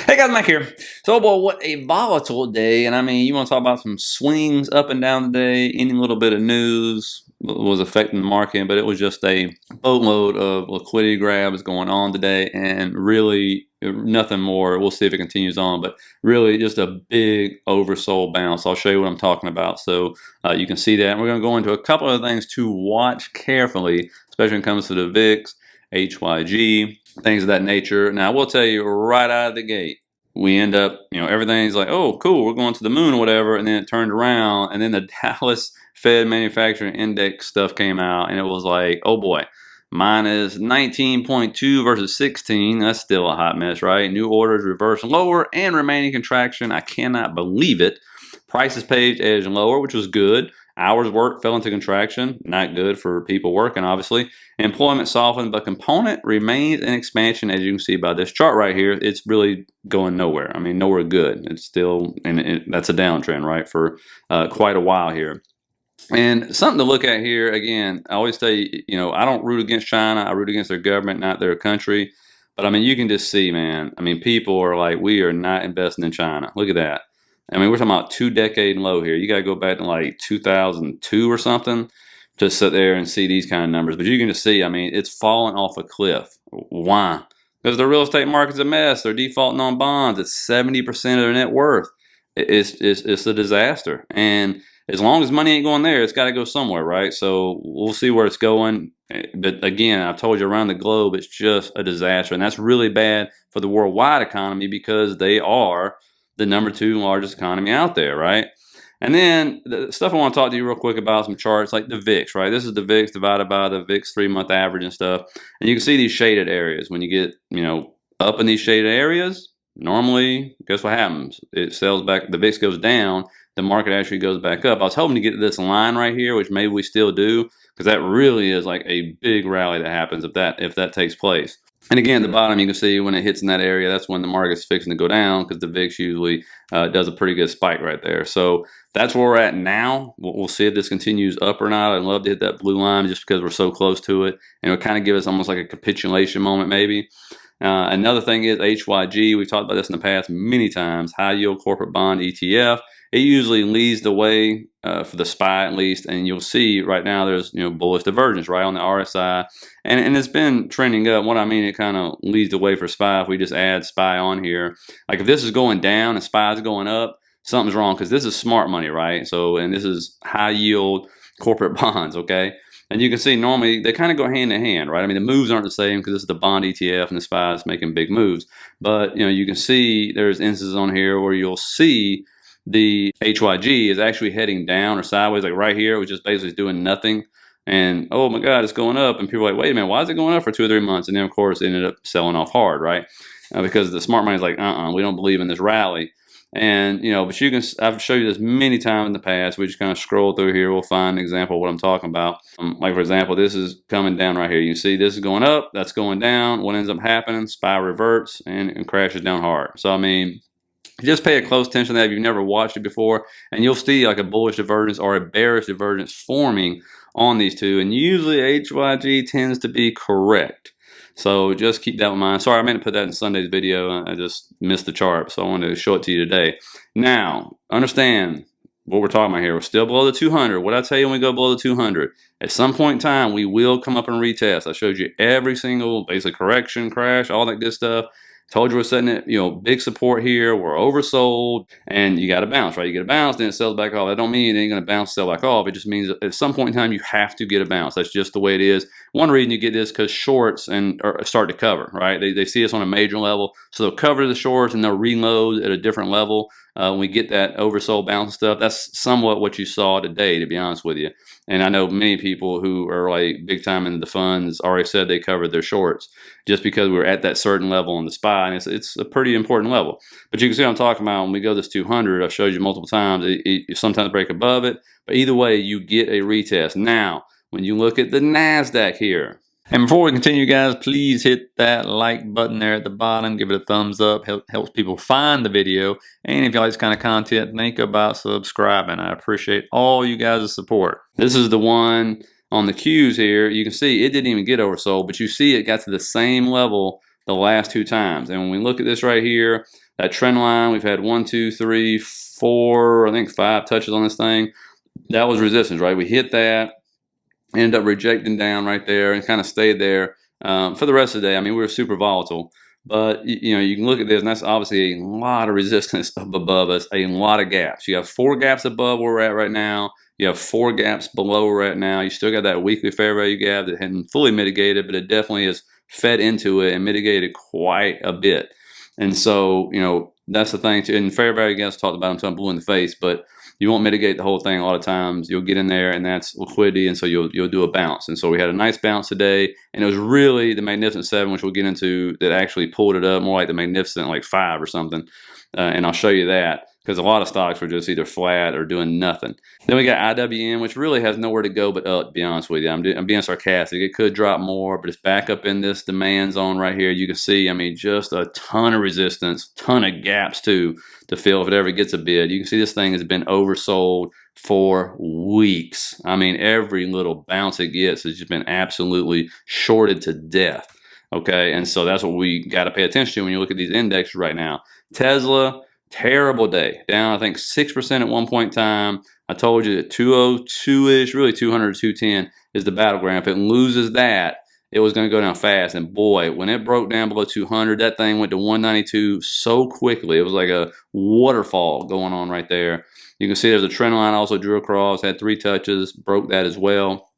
Hey guys, Mike here. So, boy, what a volatile day. And I mean, you want to talk about some swings up and down the day. Any little bit of news was affecting the market, but it was just a boatload of liquidity grabs going on today, and really nothing more. We'll see if it continues on, but really just a big oversold bounce. I'll show you what I'm talking about so you can see that. And we're going to go into a couple of things to watch carefully, especially when it comes to the VIX, HYG, things of that nature. Now, I will tell you right out of the gate, we end up, everything's like, oh, cool, we're going to the moon or whatever, and then it turned around, and then the Dallas Fed Manufacturing Index stuff came out, and it was like, oh boy, minus 19.2 versus 16. That's still a hot mess, right? New orders reversed lower and remaining contraction. I cannot believe it. Prices paid edged lower, which was good. Hours worked fell into contraction, not good for people working, obviously. Employment softened, but component remains in expansion, as you can see by this chart right here. It's really going nowhere. I mean, nowhere good. It's still, and that's a downtrend, right, for quite a while here. And something to look at here, again, I always say, I don't root against China. I root against their government, not their country. But, I mean, you can just see, man, I mean, people are like, we are not investing in China. Look at that. I mean, we're talking about 2-decade low here. You got to go back to like 2002 or something to sit there and see these kind of numbers. But you can just see, I mean, it's falling off a cliff. Why? Because the real estate market's a mess. They're defaulting on bonds. It's 70% of their net worth. It's a disaster. And as long as money ain't going there, it's got to go somewhere, right? So we'll see where it's going. But again, I've told you around the globe, it's just a disaster. And that's really bad for the worldwide economy because they are the number 2 largest economy out there, right? And then the stuff I want to talk to you real quick about, some charts like the VIX, right? This is the VIX divided by the VIX 3-month average and stuff. And you can see these shaded areas. When you get, up in these shaded areas, normally, guess what happens? It sells back, the VIX goes down, the market actually goes back up. I was hoping to get to this line right here, which maybe we still do, because that really is like a big rally that happens if that takes place. And again, at the bottom, you can see when it hits in that area, that's when the market's fixing to go down because the VIX usually does a pretty good spike right there. So that's where we're at now. We'll see if this continues up or not. I'd love to hit that blue line just because we're so close to it. And it'll kind of give us almost like a capitulation moment maybe. Another thing is HYG. We've talked about this in the past many times. High yield corporate bond ETF. It usually leads the way for the SPY at least, and you'll see right now there's bullish divergence right on the RSI, and it's been trending up. What I mean, it kind of leads the way for SPY. If we just add SPY on here, like if this is going down and SPY is going up, something's wrong because this is smart money, right? So, and this is high yield corporate bonds, okay? And you can see normally they kind of go hand in hand, right? I mean, the moves aren't the same because this is the bond ETF and the SPY is making big moves, but you can see there's instances on here where you'll see the HYG is actually heading down or sideways, like right here, which is basically doing nothing. And oh my God, it's going up. And people are like, wait a minute, why is it going up for 2 or 3 months? And then, of course, it ended up selling off hard, right? Because the smart money is like, we don't believe in this rally. And, but I've showed you this many times in the past. We just kind of scroll through here. We'll find an example of what I'm talking about. Like, for example, this is coming down right here. You see this is going up, that's going down. What ends up happening? SPY reverts and crashes down hard. So, I mean, just pay a close attention to that if you've never watched it before, and you'll see like a bullish divergence or a bearish divergence forming on these two. And usually HYG tends to be correct. So just keep that in mind. Sorry, I meant to put that in Sunday's video. I just missed the chart, so I wanted to show it to you today. Now, understand what we're talking about here. We're still below the 200. What I tell you when we go below the 200? At some point in time, we will come up and retest. I showed you every single basic correction, crash, all that good stuff. Told you we're setting it, big support here. We're oversold, and you got to bounce, right? You get a bounce, then it sells back off. That don't mean it ain't going to bounce, sell back off. It just means at some point in time, you have to get a bounce. That's just the way it is. One reason you get this because shorts start to cover, right? They see us on a major level, so they'll cover the shorts and they'll reload at a different level. When we get that oversold bounce stuff, that's somewhat what you saw today, to be honest with you. And I know many people who are like big time into the funds already said they covered their shorts just because we're at that certain level on the SPY, and it's a pretty important level. But you can see what I'm talking about when we go this 200. I've showed you multiple times. You sometimes break above it, but either way, you get a retest. Now, when you look at the NASDAQ here, and before we continue, guys, please hit that like button there at the bottom. Give it a thumbs up. Helps people find the video. And if you like this kind of content, think about subscribing. I appreciate all you guys' support. This is the one on the Qs here. You can see it didn't even get oversold, but you see it got to the same level the last 2 times. And when we look at this right here, That trend line, we've had 1, 2, 3, 4, I think 5 touches on this thing. That was resistance, right? We hit that, ended up rejecting down right there, and kind of stayed there for the rest of the day. I mean, we were super volatile. But you know, you can look at this, and that's obviously a lot of resistance up above us, a lot of gaps. You have 4 gaps above where we're at right now. You have 4 gaps below where we're at now. You still got that weekly fair value gap that hadn't fully mitigated, but it definitely has fed into it and mitigated quite a bit. And so, you know, that's the thing too. And fair value gaps, talked about them until I'm blue in the face, but you won't mitigate the whole thing a lot of times. You'll get in there, and that's liquidity, and so you'll do a bounce. And so we had a nice bounce today, and it was really the Magnificent 7, which we'll get into, that actually pulled it up, more like the Magnificent like 5 or something. And I'll show you that, because a lot of stocks were just either flat or doing nothing. Then we got IWM, which really has nowhere to go but up, to be honest with you. I'm being sarcastic. It could drop more, but it's back up in this demand zone right here. You can see, I mean, just a ton of resistance, ton of gaps too, to fill if it ever gets a bid. You can see this thing has been oversold for weeks. I mean, every little bounce it gets has just been absolutely shorted to death. Okay, and so that's what we got to pay attention to when you look at these indexes right now. Tesla, terrible day, down I think 6% at one point in time. I told you that 202-ish, really 200 to 210 is the battleground. If it loses that, it was going to go down fast. And boy, when it broke down below 200, that thing went to 192 so quickly. It was like a waterfall going on right there. You can see there's a trend line also drew across, had 3 touches, broke that as well.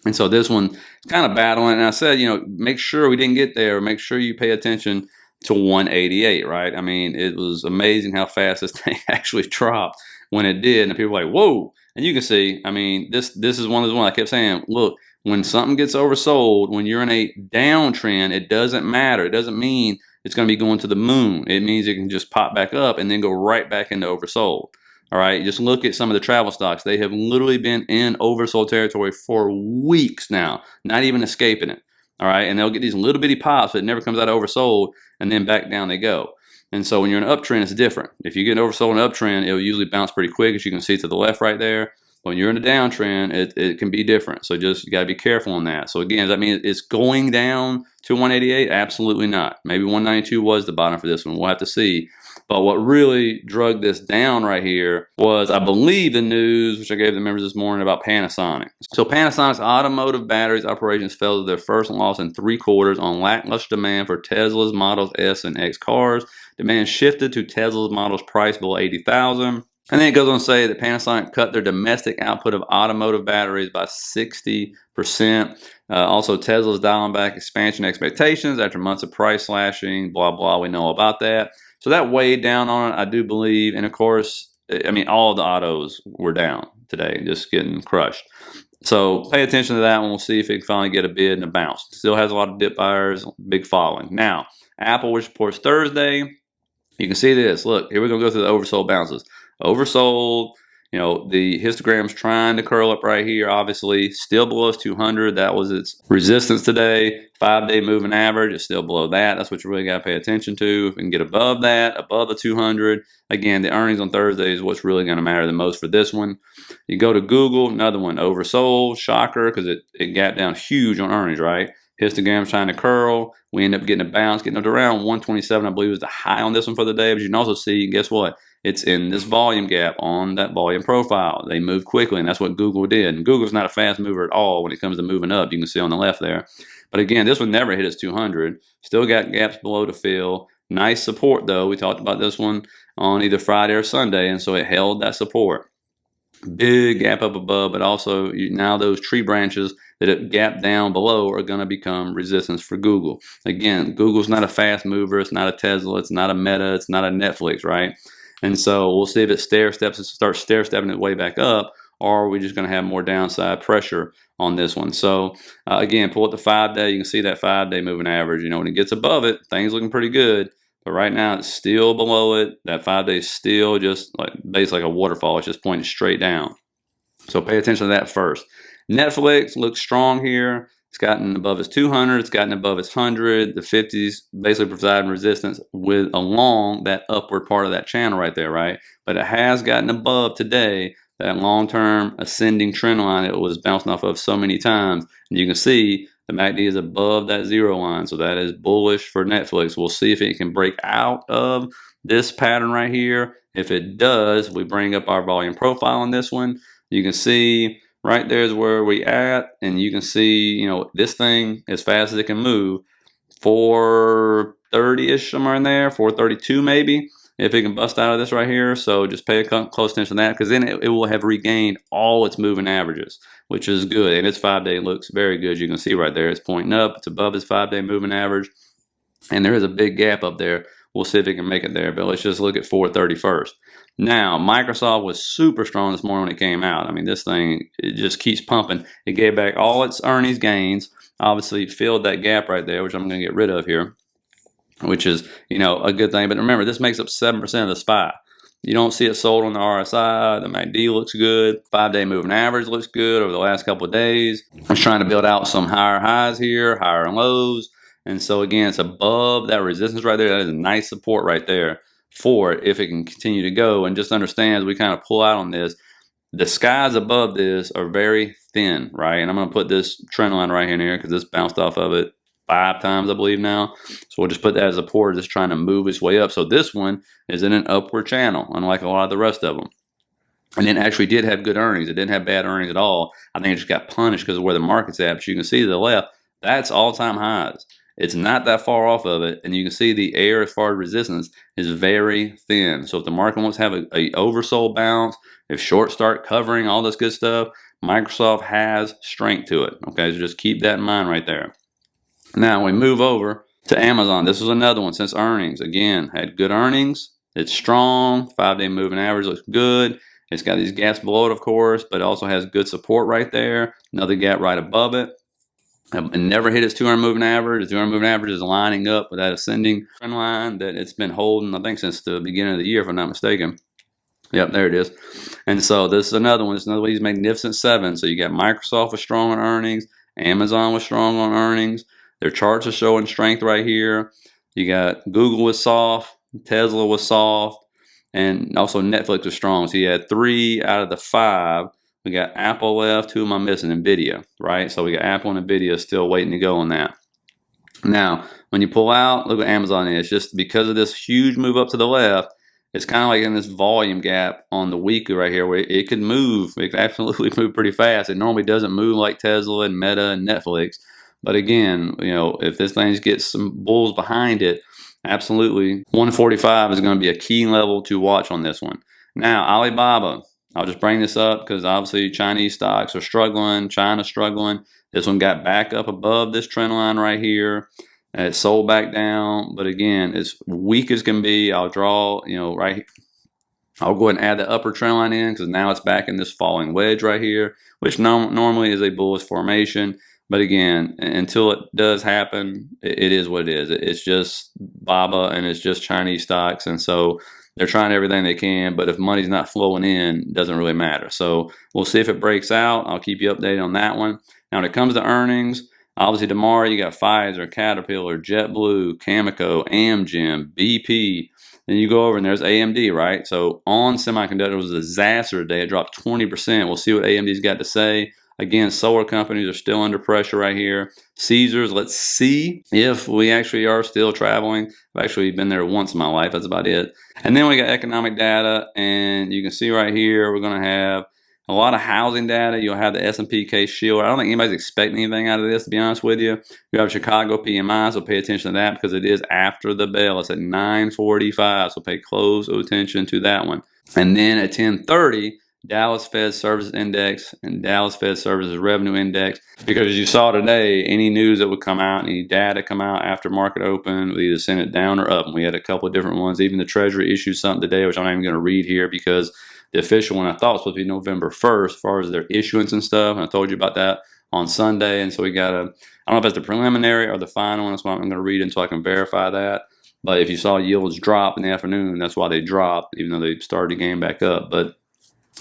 And so this one is kind of battling. And I said, you know, make sure we didn't get there. Make sure you pay attention to 188, right? I mean, it was amazing how fast this thing actually dropped when it did. And people were like, whoa. And you can see, I mean, this is one of those ones I kept saying, look, when something gets oversold, when you're in a downtrend, it doesn't matter. It doesn't mean it's going to be going to the moon. It means it can just pop back up and then go right back into oversold. All right, just look at some of the travel stocks. They have literally been in oversold territory for weeks now, not even escaping it. All right, and they'll get these little bitty pops, but it never comes out of oversold, and then back down they go. And so when you're in an uptrend, it's different. If you get oversold in an uptrend, it will usually bounce pretty quick, as you can see to the left right there. When you're in a downtrend, it can be different. So just you got to be careful on that. So again, does that mean it's going down to 188? Absolutely not. Maybe 192 was the bottom for this one. We'll have to see. But what really drug this down right here was, I believe, the news, which I gave the members this morning, about Panasonic. So Panasonic's automotive batteries operations fell to their first loss in 3 quarters on lackluster demand for Tesla's Models S and X cars. Demand shifted to Tesla's models priced below $80,000. And then it goes on to say that Panasonic cut their domestic output of automotive batteries by 60%. Also, Tesla's dialing back expansion expectations after months of price slashing, blah, blah. We know about that. So that weighed down on it, I do believe. And of course, I mean, all the autos were down today, just getting crushed. So pay attention to that one. We'll see if it can finally get a bid and a bounce. Still has a lot of dip buyers, big following. Now, Apple, which reports Thursday, you can see this. Look, here we're going to go through the oversold bounces. Oversold, you know, the histogram's trying to curl up right here, obviously. Still below 200. That was its resistance today. 5-day moving average is still below that. That's what you really got to pay attention to. If we can get above that, above the 200. Again, the earnings on Thursday is what's really going to matter the most for this one. You go to Google, another one, oversold, shocker, because it gapped down huge on earnings, right? Histogram's trying to curl. We end up getting a bounce, getting up to around 127, I believe, was the high on this one for the day. But you can also see, guess what? It's in this volume gap on that volume profile. They move quickly, and that's what Google did. And Google's not a fast mover at all when it comes to moving up. You can see on the left there. But again, this one never hit its 200. Still got gaps below to fill. Nice support, though. We talked about this one on either Friday or Sunday, and so it held that support. Big gap up above, but also now those tree branches that it gapped down below are going to become resistance for Google. Again, Google's not a fast mover. It's not a Tesla. It's not a Meta. It's not a Netflix, right? And so we'll see if it starts stair-stepping its way back up, or are we just going to have more downside pressure on this one. So again, pull up the 5-day. You can see that 5-day moving average. You know, when it gets above it, things looking pretty good. But right now, it's still below it. That 5-day is still just like basically like a waterfall. It's just pointing straight down. So pay attention to that first. Netflix looks strong here. It's gotten above its 200. It's gotten above its 100. The 50s basically providing resistance with along that upward part of that channel right there, right? But it has gotten above today that long-term ascending trend line it was bouncing off of so many times. And you can see The MACD is above that 0 line, so that is bullish for Netflix. We'll see if it can break out of this pattern right here. If it does, we bring up our volume profile on this one. You can see right there is where we at, and you can see, this thing, as fast as it can move, 430-ish, somewhere in there, 432 maybe, if it can bust out of this right here. So just pay close attention to that, because then it will have regained all its moving averages, which is good. And its 5-day looks very good. You can see right there, it's pointing up. It's above its 5-day moving average. And there is a big gap up there. We'll see if it can make it there, but let's just look at 430 first. Now, Microsoft was super strong this morning when it came out. I mean, this thing, it just keeps pumping. It gave back all its earnings gains. Obviously, filled that gap right there, which I'm going to get rid of here, which is, a good thing. But remember, this makes up 7% of the SPY. You don't see it sold on the RSI. The MACD looks good. 5-day moving average looks good over the last couple of days. I'm trying to build out some higher highs here, higher lows. And so, again, it's above that resistance right there. That is a nice support right there for it if it can continue to go. And just understand, as we kind of pull out on this, the skies above this are very thin, right? And I'm going to put this trend line right in here because this bounced off of it 5 times, I believe, now. So we'll just put that as a support, just trying to move its way up. So this one is in an upward channel, unlike a lot of the rest of them. And it actually did have good earnings. It didn't have bad earnings at all. I think it just got punished because of where the market's at. But you can see to the left, that's all-time highs. It's not that far off of it, and you can see the air as far as resistance is very thin. So if the market wants to have a oversold bounce, if shorts start covering all this good stuff, Microsoft has strength to it. Okay, so just keep that in mind right there. Now we move over to Amazon. This was another one since earnings. Again, had good earnings. It's strong. 5-day moving average looks good. It's got these gaps below it, of course, but it also has good support right there. Another gap right above it. It never hit its 200 moving average. The 200 moving average is lining up with that ascending trend line that it's been holding, I think, since the beginning of the year, if I'm not mistaken. Yep, there it is. And so this is another one. It's another one of these magnificent 7. So you got Microsoft was strong on earnings. Amazon was strong on earnings. Their charts are showing strength right here. You got Google was soft. Tesla was soft. And also Netflix was strong. So you had 3 out of the 5. We got Apple left. Who am I missing? NVDA, right? So we got Apple and NVIDIA still waiting to go on that. Now, when you pull out, look what Amazon is. Just because of this huge move up to the left, it's kind of like in this volume gap on the weekly right here where it could move. It could absolutely move pretty fast. It normally doesn't move like Tesla and Meta and Netflix. But again, if this thing gets some bulls behind it, absolutely 145 is going to be a key level to watch on this one. Now, Alibaba. I'll just bring this up because obviously Chinese stocks are struggling. China's struggling. This one got back up above this trend line right here. It sold back down. But again, as weak as can be, I'll draw, right. I'll go ahead and add the upper trend line in because now it's back in this falling wedge right here, which normally is a bullish formation. But again, until it does happen, it is what it is. It's just BABA and it's just Chinese stocks. And so they're trying everything they can, but if money's not flowing in, it doesn't really matter. So we'll see if it breaks out. I'll keep you updated on that one. Now, when it comes to earnings, obviously tomorrow you got Pfizer, Caterpillar, JetBlue, Cameco, AMZN, BP. Then you go over and there's AMD, right? So on semiconductor, it was a disaster today. It dropped 20%. We'll see what AMD's got to say. Again, solar companies are still under pressure right here. Caesars, let's see if we actually are still traveling. I've actually been there once in my life. That's about it. And then we got economic data, and you can see right here we're going to have a lot of housing data. You'll have the S&P Case-Shiller. I don't think anybody's expecting anything out of this, to be honest with you. You have Chicago PMI, so pay attention to that because it is after the bell. It's at 9:45, so pay close attention to that one. And then at 10:30, Dallas Fed Services Index and Dallas Fed Services Revenue Index. Because as you saw today, any news that would come out, any data come out after market open, we either send it down or up. And we had a couple of different ones. Even the Treasury issued something today, which I'm not even going to read here because the official one I thought was supposed to be November 1st as far as their issuance and stuff. And I told you about that on Sunday. And so we got I don't know if that's the preliminary or the final one. That's why I'm going to read until I can verify that. But if you saw yields drop in the afternoon, that's why they dropped, even though they started to gain back up. But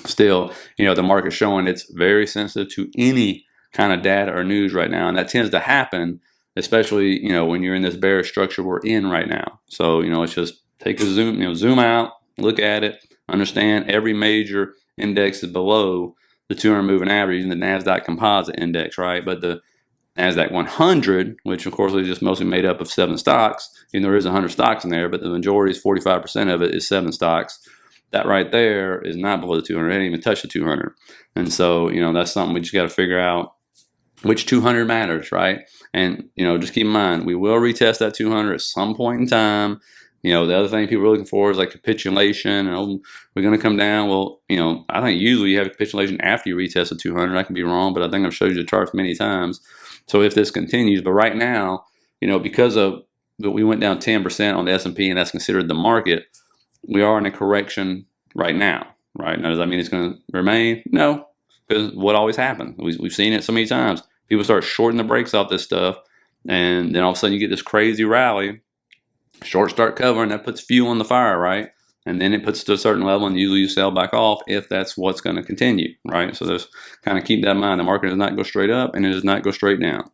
still, the market's showing it's very sensitive to any kind of data or news right now. And that tends to happen, especially, when you're in this bearish structure we're in right now. So, let's just take a zoom out, look at it, understand every major index is below the 200 moving average and the NASDAQ composite index, right? But the NASDAQ 100, which of course is just mostly made up of 7 stocks, even though there is 100 stocks in there, but the majority is 45% of it is 7 stocks. That right there is not below the 200. It didn't even touch the 200. And so, that's something we just got to figure out which 200 matters, right? And, just keep in mind, we will retest that 200 at some point in time. The other thing people are looking for is like capitulation. And we're going to come down. Well, I think usually you have capitulation after you retest the 200. I can be wrong, but I think I've showed you the charts many times. So if this continues, but right now, because we went down 10% on the S&P, and that's considered the market, we are in a correction right now, right? Now, does that mean it's going to remain? No, because what always happens? We've seen it so many times. People start shorting the brakes off this stuff, and then all of a sudden you get this crazy rally. Shorts start covering, that puts fuel on the fire, right? And then it puts to a certain level, and usually you sell back off if that's what's going to continue, right? So just kind of keep that in mind. The market does not go straight up, and it does not go straight down.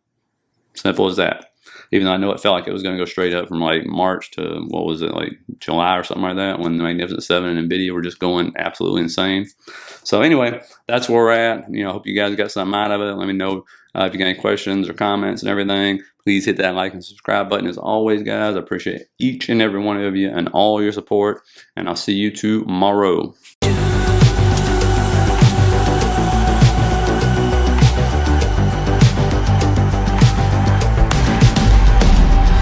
Simple as that. Even though I know it felt like it was going to go straight up from like March to, what was it, like July or something like that, when the Magnificent Seven and NVIDIA were just going absolutely insane. So anyway, that's where we're at. I hope you guys got something out of it. Let me know if you got any questions or comments and everything. Please hit that like and subscribe button as always, guys. I appreciate each and every one of you and all your support. And I'll see you tomorrow.